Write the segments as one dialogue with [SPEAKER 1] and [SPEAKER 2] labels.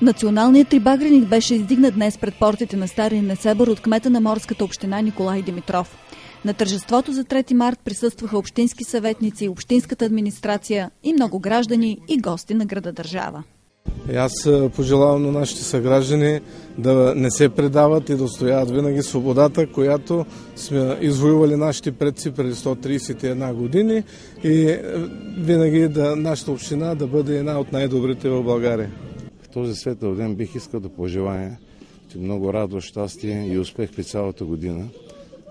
[SPEAKER 1] Националният трибагреник беше издигнат днес пред портите на Стария Несебър от кмета на морската община Николай Димитров. На тържеството за 3 март присъстваха общински съветници, общинската администрация и много граждани и гости на града държава.
[SPEAKER 2] Аз пожелавам на нашите съграждани да не се предават и да отстояват винаги свободата, която сме извоювали нашите предци преди 131 години и винаги нашата община да бъде една от най-добрите в България.
[SPEAKER 3] В този светъл ден бих искал да пожелая много радост, щастие и успех при цялата година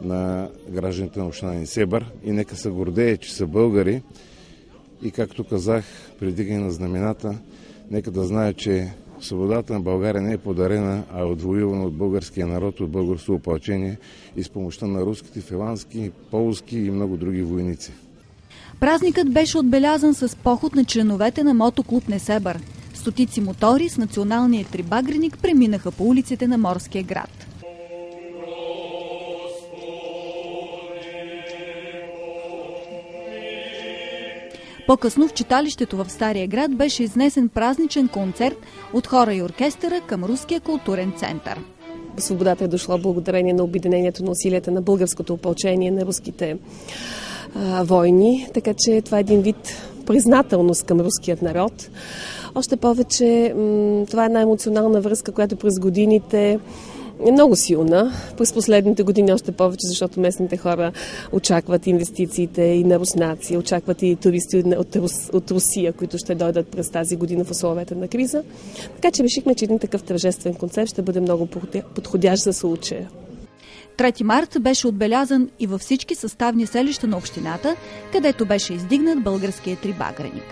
[SPEAKER 3] на гражданите на община Несебър и нека се гордее, че са българи и както казах при вдигане на знамената, нека да знаят, че свободата на България не е подарена, а е отвоювана от българския народ, от българското опълчение и с помощта на руските, финландски, полски и много други войници.
[SPEAKER 1] Празникът беше отбелязан с поход на членовете на мотоклуб Несебър. Стотици мотори с националния трибагреник преминаха по улиците на морския град. По-късно в читалището в Стария град беше изнесен празничен концерт от хора и оркестъра към Руския културен център.
[SPEAKER 4] Свободата е дошла благодарение на обединението на усилията на българското опълчение, на руските войни, така че това е един вид признателност към руският народ. Още повече това е една емоционална връзка, която през годините е много силна. През последните години още повече, защото местните хора очакват инвестициите и на руснаци, очакват и туристи от Русия, които ще дойдат през тази година в условията на криза. Така че решихме, че един такъв тържествен концерт ще бъде много подходящ за случая.
[SPEAKER 1] 3 март беше отбелязан и във всички съставни селища на общината, където беше издигнат българският трибагреник.